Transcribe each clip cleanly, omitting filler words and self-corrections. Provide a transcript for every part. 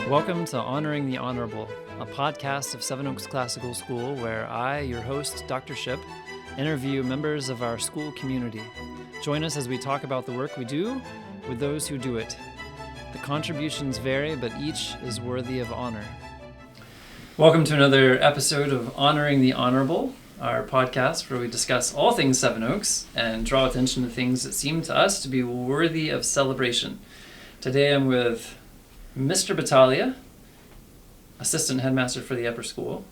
Welcome to Honoring the Honorable, a podcast of Seven Oaks Classical School where I, your host, Dr. Shipp, interview members of our school community. Join us as we talk about the work we do with those who do it. The contributions vary, but each is worthy of honor. Welcome to another episode of Honoring the Honorable, our podcast where we discuss all things Seven Oaks and draw attention to things that seem to us to be worthy of celebration. Today I'm with Mr. Battaglia, Assistant Headmaster for the Upper School,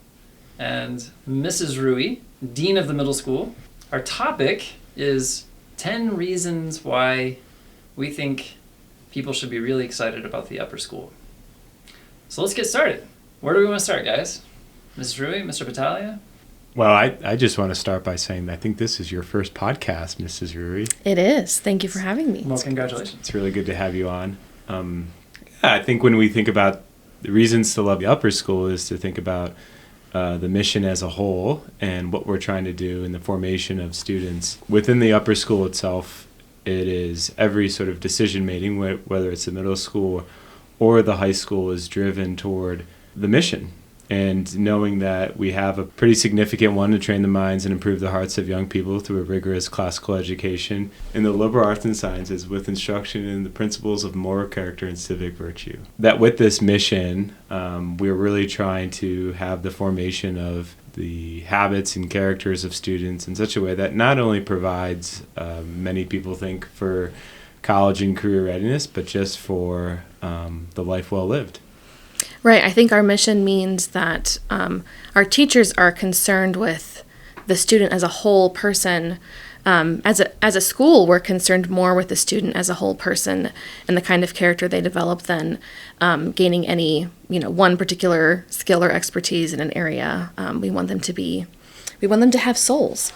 and Mrs. Ruwe, Dean of the Middle School. Our topic is 10 reasons why we think people should be really excited about the Upper School. So let's get started. Where do we want to start, guys? Mrs. Ruwe, Mr. Battaglia? Well, I just want to start by saying I think this is your first podcast, Mrs. Ruwe. It is. Thank you for having me. Well, congratulations. It's really good to have you on. I think when we think about the reasons to love the Upper School is to think about the mission as a whole and what we're trying to do in the formation of students. Within the Upper School itself, it is every sort of decision making, whether it's the middle school or the high school, is driven toward the mission. And knowing that we have a pretty significant one to train the minds and improve the hearts of young people through a rigorous classical education in the liberal arts and sciences with instruction in the principles of moral character and civic virtue. That with this mission, we're really trying to have the formation of the habits and characters of students in such a way that not only provides, many people think, for college and career readiness, but just for the life well lived. Right. I think our mission means that our teachers are concerned with the student as a whole person. As a school, we're concerned more with the student as a whole person and the kind of character they develop than gaining any, one particular skill or expertise in an area. We want them to have souls.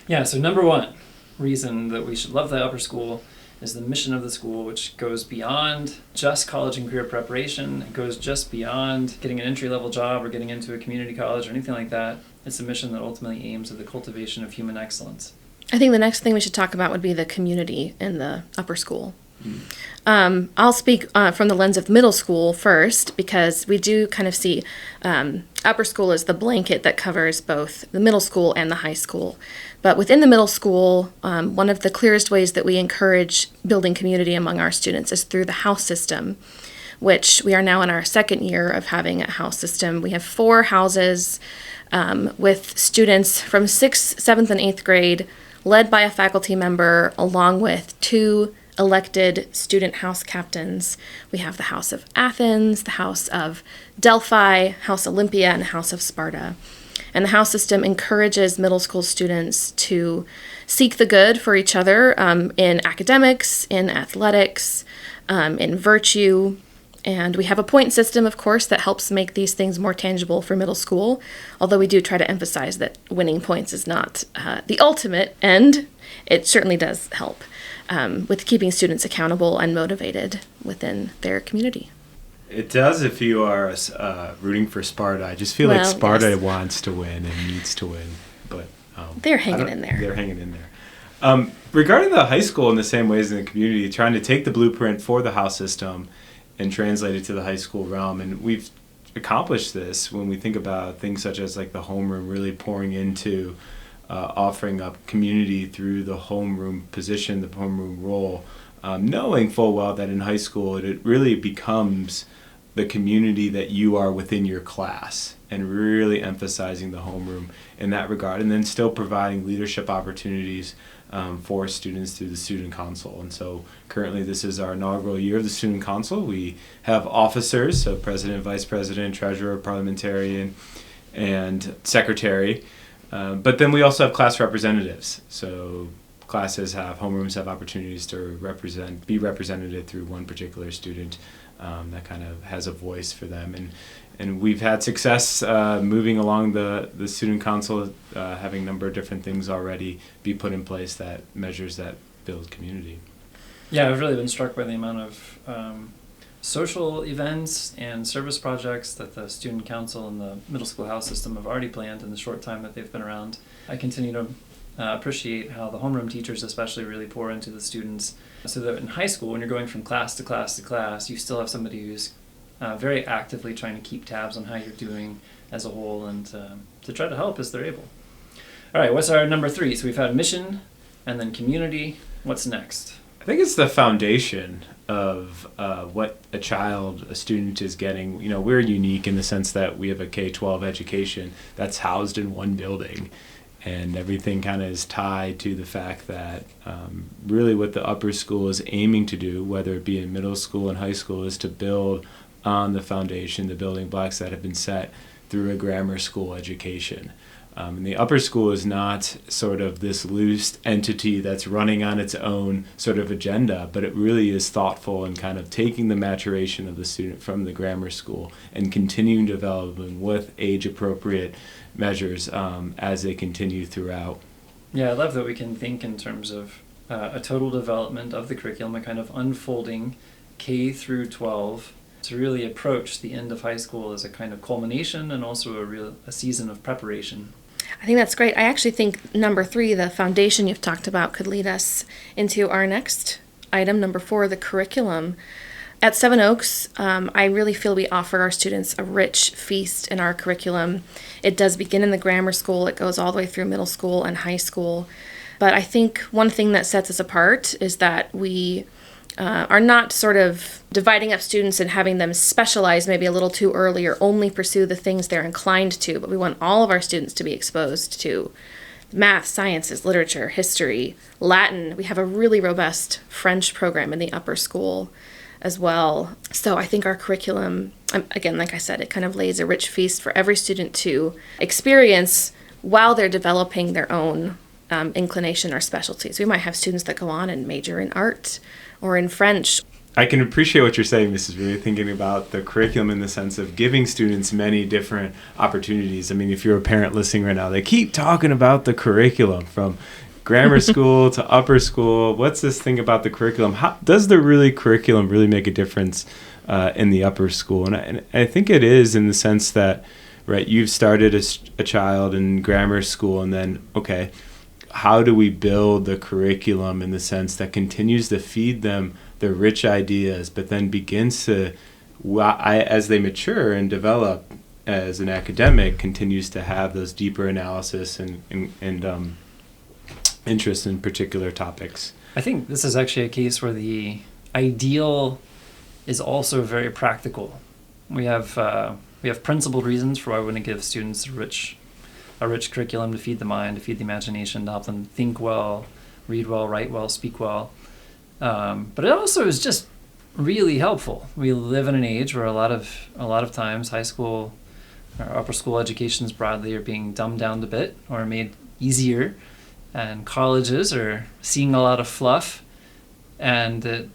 Yeah, so number one reason that we should love the Upper School is the mission of the school, which goes beyond just college and career preparation. It goes just beyond getting an entry-level job or getting into a community college or anything like that. It's a mission that ultimately aims at the cultivation of human excellence. I think the next thing we should talk about would be the community in the Upper School. I'll speak from the lens of middle school first, because we do kind of see Upper School as the blanket that covers both the middle school and the high school. But within the middle school, one of the clearest ways that we encourage building community among our students is through the house system, which we are now in our second year of having a house system. We have 4 houses with students from 6th, 7th, and 8th grade, led by a faculty member, along with 2 elected student house captains. We have the House of Athens, the House of Delphi, House Olympia, and the House of Sparta. And the house system encourages middle school students to seek the good for each other in academics, in athletics, in virtue. And we have a point system, of course, that helps make these things more tangible for middle school, although we do try to emphasize that winning points is not the ultimate end. It certainly does help with keeping students accountable and motivated within their community. It does if you are rooting for Sparta. I just feel like Sparta wants to win and needs to win, but they're hanging in there. They're hanging in there. Regarding the high school, in the same ways in the community, trying to take the blueprint for the house system and translate it to the high school realm, and we've accomplished this when we think about things such as like the homeroom, really pouring into offering up community through the homeroom position, the homeroom role, knowing full well that in high school it really becomes the community that you are within your class, and really emphasizing the homeroom in that regard, and then still providing leadership opportunities for students through the student council. And so currently this is our inaugural year of the student council. We have officers, so president, vice president, treasurer, parliamentarian, and secretary. But then we also have class representatives. So homerooms have opportunities to be represented through one particular student that kind of has a voice for them. And we've had success moving along the student council, having a number of different things already be put in place that measures that build community. Yeah, I've really been struck by the amount of social events and service projects that the student council and the middle school house system have already planned in the short time that they've been around. I continue to appreciate how the homeroom teachers especially really pour into the students, so that in high school, when you're going from class to class to class, you still have somebody who's very actively trying to keep tabs on how you're doing as a whole, and to try to help as they're able. All right, what's our number 3? So we've had mission and then community. What's next? I think it's the foundation of what a student is getting. You know, we're unique in the sense that we have a K-12 education that's housed in one building, and everything kind of is tied to the fact that really what the upper school is aiming to do, whether it be in middle school and high school, is to build on the foundation, the building blocks that have been set through a grammar school education. And the upper school is not sort of this loose entity that's running on its own sort of agenda, but it really is thoughtful and kind of taking the maturation of the student from the grammar school and continuing developing with age-appropriate measures as they continue throughout. Yeah, I love that we can think in terms of a total development of the curriculum, a kind of unfolding K through 12 to really approach the end of high school as a kind of culmination and also a season of preparation. I think that's great. I actually think number 3, the foundation you've talked about, could lead us into our next item, number 4, the curriculum. At Seven Oaks, I really feel we offer our students a rich feast in our curriculum. It does begin in the grammar school. It goes all the way through middle school and high school. But I think one thing that sets us apart is that we are not sort of dividing up students and having them specialize maybe a little too early or only pursue the things they're inclined to, but we want all of our students to be exposed to math, sciences, literature, history, Latin. We have a really robust French program in the upper school as well. So I think our curriculum, again, like I said, it kind of lays a rich feast for every student to experience while they're developing their own inclination or specialties. We might have students that go on and major in art or in French. I can appreciate what you're saying, Mrs. Really thinking about the curriculum in the sense of giving students many different opportunities. I mean, if you're a parent listening right now, they keep talking about the curriculum from grammar school to upper school. What's this thing about the curriculum? How does the curriculum really make a difference in the upper school? And I think it is, in the sense that, right, you've started a child in grammar school, and then, okay, how do we build the curriculum in the sense that continues to feed them the rich ideas, but then begins to, as they mature and develop as an academic, continues to have those deeper analysis and interest in particular topics. I think this is actually a case where the ideal is also very practical. We have principled reasons for why we want to give students a rich curriculum to feed the mind, to feed the imagination, to help them think well, read well, write well, speak well. But it also is just really helpful. We live in an age where a lot of times high school or upper school educations broadly are being dumbed down a bit or made easier, and colleges are seeing a lot of fluff, and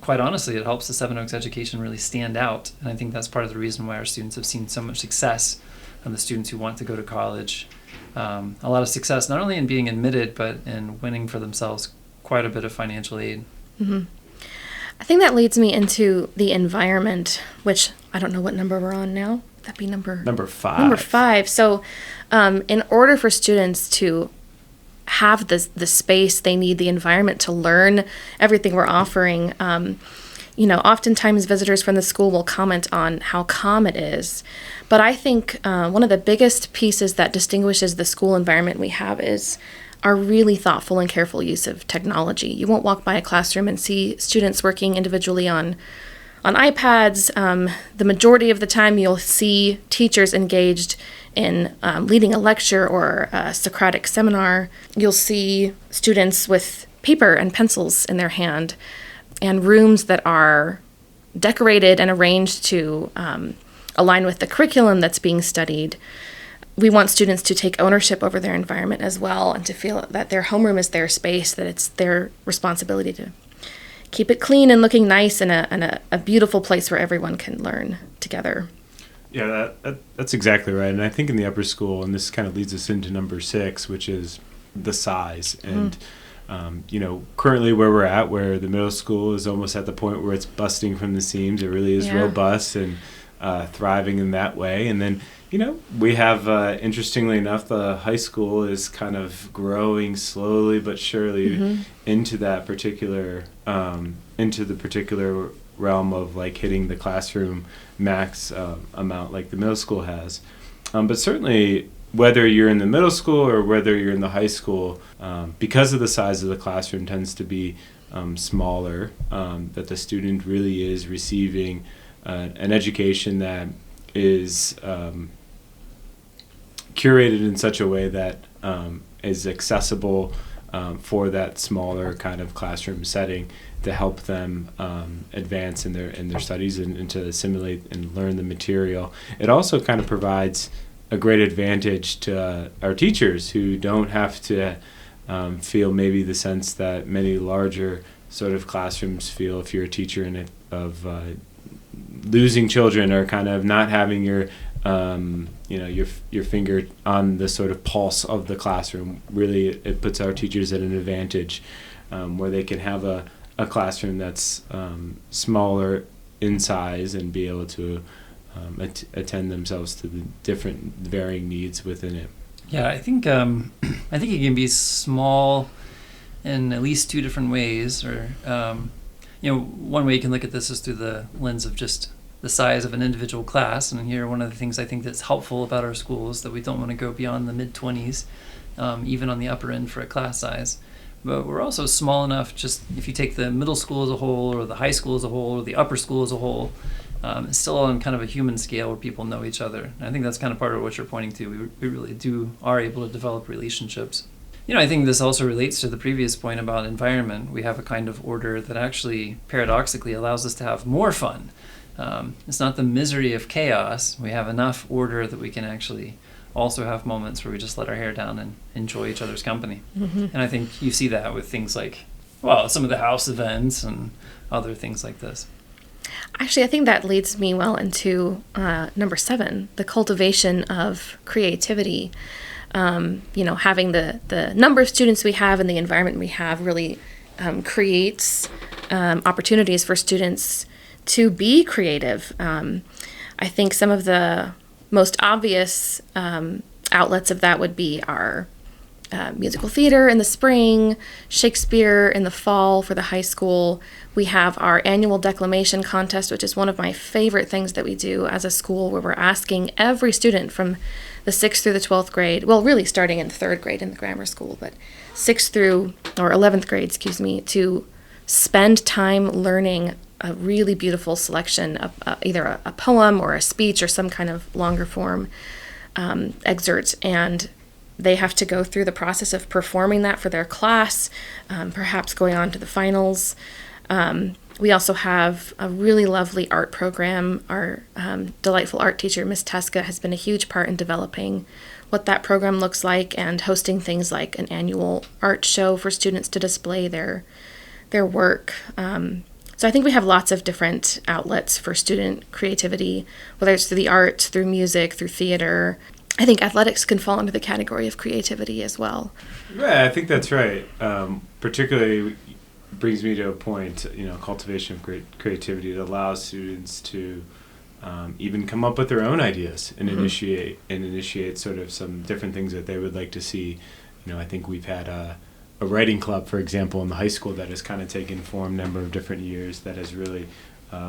quite honestly, it helps the Seven Oaks education really stand out. And I think that's part of the reason why our students have seen so much success, and the students who want to go to college, a lot of success, not only in being admitted, but in winning for themselves quite a bit of financial aid. Mm-hmm. I think that leads me into the environment, which I don't know what number we're on now. Would that be number 5? Number 5. So in order for students to have the space they need, the environment to learn everything we're offering, oftentimes visitors from the school will comment on how calm it is. But I think one of the biggest pieces that distinguishes the school environment we have is our really thoughtful and careful use of technology. You won't walk by a classroom and see students working individually on iPads. The majority of the time you'll see teachers engaged in leading a lecture or a Socratic seminar. You'll see students with paper and pencils in their hand, and rooms that are decorated and arranged to align with the curriculum that's being studied. We want students to take ownership over their environment as well, and to feel that their homeroom is their space, that it's their responsibility to keep it clean and looking nice, and a beautiful place where everyone can learn together. Yeah, that's exactly right. And I think in the upper school, and this kind of leads us into number 6, which is the size. And currently where we're at, where the middle school is almost at the point where it's busting from the seams, it really is robust, and thriving in that way. And then, we have, interestingly enough, the high school is kind of growing slowly but surely into that particular, into the particular realm of like hitting the classroom max amount like the middle school has. But certainly, whether you're in the middle school or whether you're in the high school, because of the size of the classroom tends to be smaller, that the student really is receiving an education that is curated in such a way that is accessible for that smaller kind of classroom setting to help them advance in their studies and to assimilate and learn the material. It also kind of provides a great advantage to our teachers who don't have to feel maybe the sense that many larger sort of classrooms feel if you're a teacher of losing children or kind of not having your finger on the sort of pulse of the classroom. Really, it puts our teachers at an advantage where they can have a classroom that's smaller in size and be able to attend themselves to the different varying needs within it. Yeah, I think it can be small in at least two different ways. Or one way you can look at this is through the lens of just the size of an individual class. And here, one of the things I think that's helpful about our school is that we don't want to go beyond the mid-20s, even on the upper end for a class size. But we're also small enough, just if you take the middle school as a whole, or the high school as a whole, or the upper school as a whole, it's still on kind of a human scale where people know each other. And I think that's kind of part of what you're pointing to. We really are able to develop relationships. I think this also relates to the previous point about environment. We have a kind of order that actually, paradoxically, allows us to have more fun. It's not the misery of chaos. We have enough order that we can actually also have moments where we just let our hair down and enjoy each other's company. And I think you see that with things like, some of the house events and other things like this. Actually, I think that leads me well into number 7, the cultivation of creativity. Having the number of students we have and the environment we have really creates opportunities for students to be creative. I think some of the most obvious outlets of that would be our musical theater in the spring, Shakespeare in the fall for the high school. We have our annual declamation contest, which is one of my favorite things that we do as a school, where we're asking every student from the 6th through the 12th grade, well, really starting in 3rd grade in the grammar school, but 6th through, or 11th grade, to spend time learning a really beautiful selection of either a poem or a speech or some kind of longer form excerpt. And they have to go through the process of performing that for their class, perhaps going on to the finals. We also have a really lovely art program. Our delightful art teacher, Miss Teska, has been a huge part in developing what that program looks like and hosting things like an annual art show for students to display their work. So I think we have lots of different outlets for student creativity, whether it's through the arts, through music, through theater. I think athletics can fall into the category of creativity as well. Yeah, I think that's right. Particularly brings me to a point, cultivation of creativity. It allows students to even come up with their own ideas and initiate sort of some different things that they would like to see. I think we've had a writing club, for example, in the high school that has kind of taken form a number of different years, that has really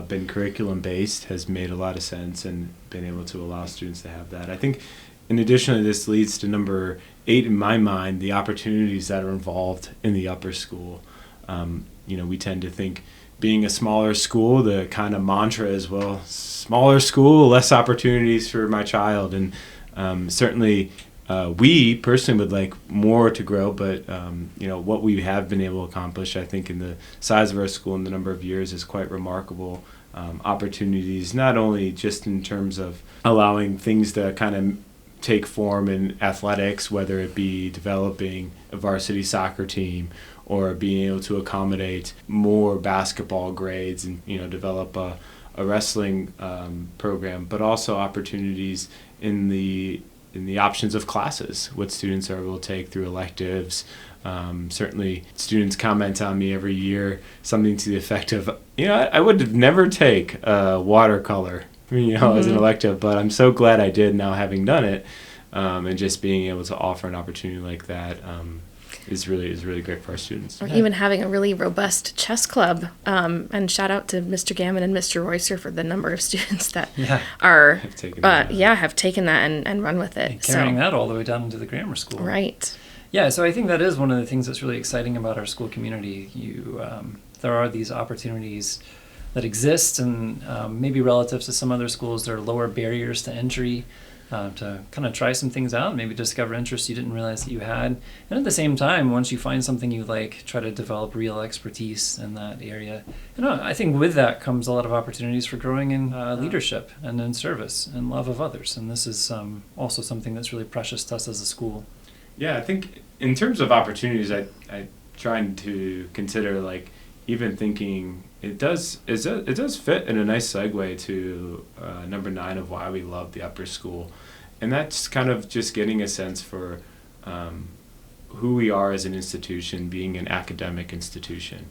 been curriculum based, has made a lot of sense, and been able to allow students to have that. I think in addition to this leads to number 8 in my mind, the opportunities that are involved in the upper school. We tend to think, being a smaller school, the kind of mantra is, well, smaller school, less opportunities for my child. And certainly we personally would like more to grow, but what we have been able to accomplish, I think, in the size of our school and the number of years is quite remarkable. Opportunities, not only just in terms of allowing things to kind of take form in athletics, whether it be developing a varsity soccer team or being able to accommodate more basketball grades and develop a wrestling program, but also opportunities in the options of classes, what students are able to take through electives. Certainly students comment on me every year, something to the effect of, I would never take watercolor as an elective, but I'm so glad I did now having done it, and just being able to offer an opportunity like that is really great for our students. Or even having a really robust chess club. And shout out to Mr. Gammon and Mr. Royster for the number of students that have taken that and run with it. And carrying that all the way down into the grammar school. Right. Yeah, so I think that is one of the things that's really exciting about our school community. There are these opportunities that exist, and maybe relative to some other schools, there are lower barriers to entry to kind of try some things out, maybe discover interests you didn't realize that you had. And at the same time, once you find something you like, try to develop real expertise in that area. And I think with that comes a lot of opportunities for growing in leadership and in service and love of others. And this is also something that's really precious to us as a school. Yeah, I think in terms of opportunities, I trying to consider, like, even thinking it does fit in a nice segue to number 9 of why we love the upper school, and that's kind of just getting a sense for who we are as an institution, being an academic institution.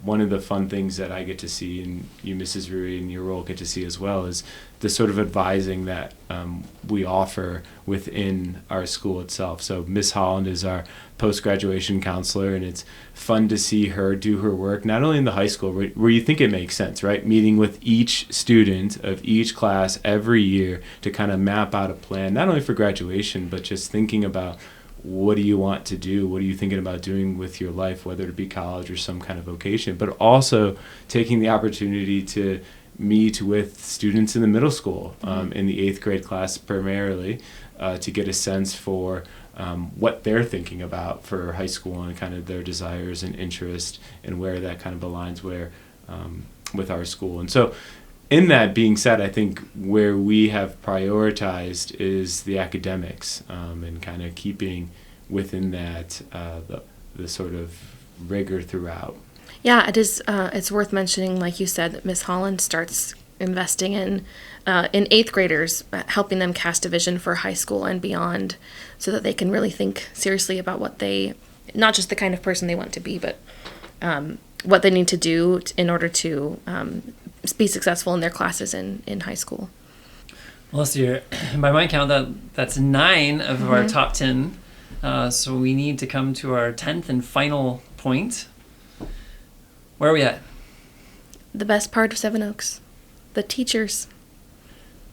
One of the fun things that I get to see, and you, Mrs. Ruwe, in your role get to see as well, is the sort of advising that we offer within our school itself. So Miss Holland is our post-graduation counselor, and it's fun to see her do her work, not only in the high school, where you think it makes sense, right? Meeting with each student of each class every year to kind of map out a plan, not only for graduation, but just thinking about what do you want to do? What are you thinking about doing with your life, whether it be college or some kind of vocation? But also taking the opportunity to meet with students in the middle school, in the 8th grade class primarily, to get a sense for what they're thinking about for high school and kind of their desires and interest, and where that kind of aligns with our school. And so in that being said, I think where we have prioritized is the academics, and kind of keeping within that the sort of rigor throughout. Yeah, it is. It's worth mentioning, like you said, that Miss Holland starts investing in 8th graders, helping them cast a vision for high school and beyond, so that they can really think seriously about not just the kind of person they want to be, but what they need to do in order to be successful in their classes in high school. Well, this year, by my count, that's 9 of our top 10. So we need to come to our 10th and final point. Where are we at? The best part of Seven Oaks, the teachers.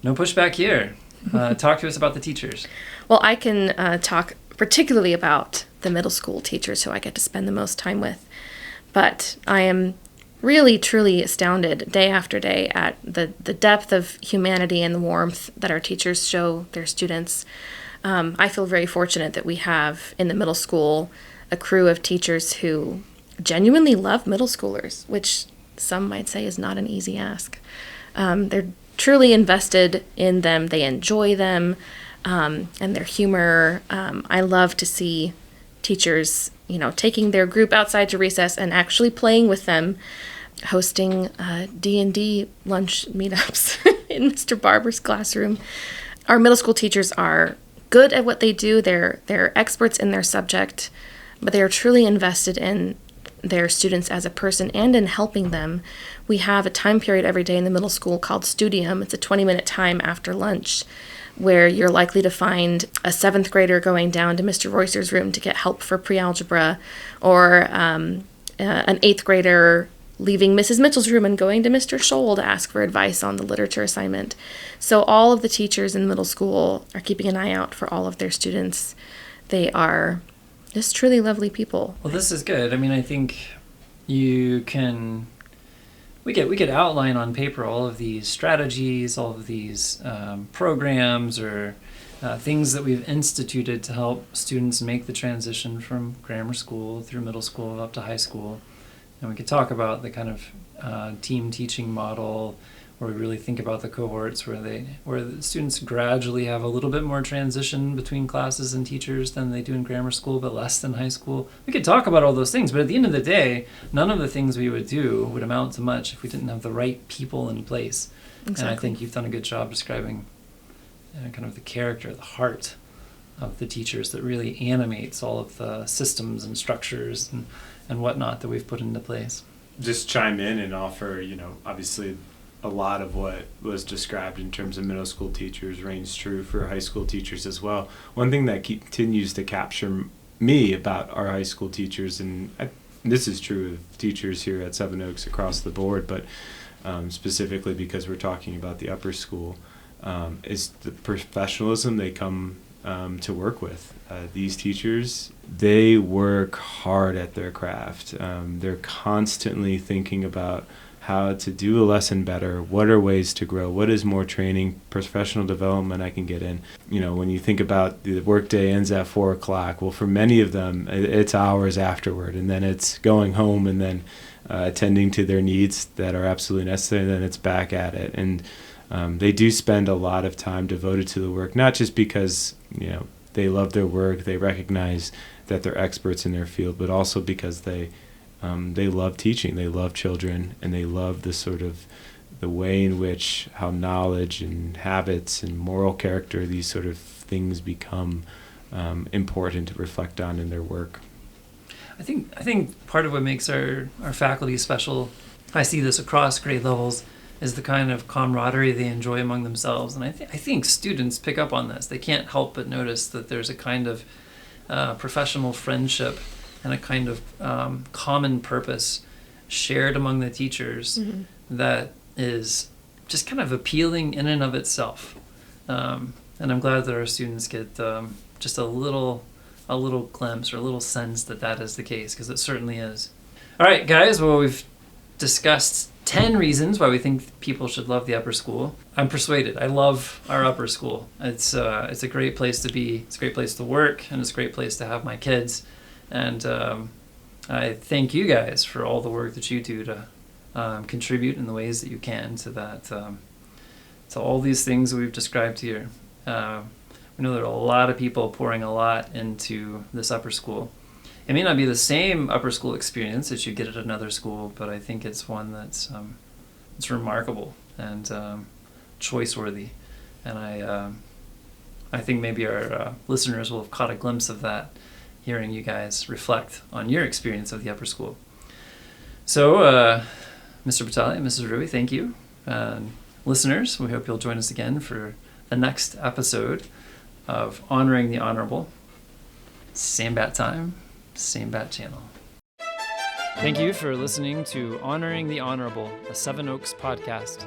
No pushback here. Talk to us about the teachers. Well, I can talk particularly about the middle school teachers who I get to spend the most time with. But I am really, truly astounded day after day at the depth of humanity and the warmth that our teachers show their students. I feel very fortunate that we have in the middle school a crew of teachers who genuinely love middle schoolers, which some might say is not an easy ask. They're truly invested in them. They enjoy them and their humor. I love to see teachers, taking their group outside to recess and actually playing with them, hosting D&D lunch meetups in Mr. Barber's classroom. Our middle school teachers are good at what they do. They're experts in their subject, but they are truly invested in their students as a person and in helping them. We have a time period every day in the middle school called Studium. It's a 20-minute time after lunch where you're likely to find a 7th grader going down to Mr. Royster's room to get help for pre-algebra, or an 8th grader leaving Mrs. Mitchell's room and going to Mr. Scholl to ask for advice on the literature assignment. So all of the teachers in middle school are keeping an eye out for all of their students. They are just truly lovely people. Well, this is good. I mean, I think we could outline on paper all of these strategies, all of these programs or things that we've instituted to help students make the transition from grammar school through middle school up to high school. And we could talk about the kind of team teaching model, where we really think about the cohorts where the students gradually have a little bit more transition between classes and teachers than they do in grammar school, but less than high school. We could talk about all those things, but at the end of the day, none of the things we would do would amount to much if we didn't have the right people in place. Exactly. And I think you've done a good job describing kind of the character, the heart of the teachers that really animates all of the systems and structures and whatnot that we've put into place. Just chime in and offer, obviously a lot of what was described in terms of middle school teachers reigns true for high school teachers as well. One thing that continues to capture me about our high school teachers, and this is true of teachers here at Seven Oaks across the board, but specifically because we're talking about the upper school, is the professionalism they come to work with. These teachers, they work hard at their craft. They're constantly thinking about how to do a lesson better, what are ways to grow, what is more training, professional development I can get in. You know, when you think about the workday ends at 4 o'clock, well, for many of them, it's hours afterward, and then it's going home and then attending to their needs that are absolutely necessary, and then it's back at it. And they do spend a lot of time devoted to the work, not just because, you know, they love their work, they recognize that they're experts in their field, but also because they love teaching, they love children, and they love the way in which how knowledge and habits and moral character, these sort of things become important to reflect on in their work. I think part of what makes our faculty special, I see this across grade levels, is the kind of camaraderie they enjoy among themselves. And I think students pick up on this. They can't help but notice that there's a kind of professional friendship and a kind of common purpose shared among the teachers that is just kind of appealing in and of itself. And I'm glad that our students get just a little glimpse or a little sense that is the case, because it certainly is. All right, guys, well, we've discussed 10 reasons why we think people should love the upper school. I'm persuaded. I love our upper school. It's a great place to be. It's a great place to work, and it's a great place to have my kids. And I thank you guys for all the work that you do to contribute in the ways that you can to that, to all these things that we've described here. We know there are a lot of people pouring a lot into this upper school. It may not be the same upper school experience that you get at another school, but I think it's one that's it's remarkable and choice-worthy. And I think maybe our listeners will have caught a glimpse of that, hearing you guys reflect on your experience of the upper school. So, Mr. Battaglia, Mrs. Ruwe, thank you. Listeners, we hope you'll join us again for the next episode of Honoring the Honorable. Same bat time, same bat channel. Thank you for listening to Honoring the Honorable, a Seven Oaks podcast.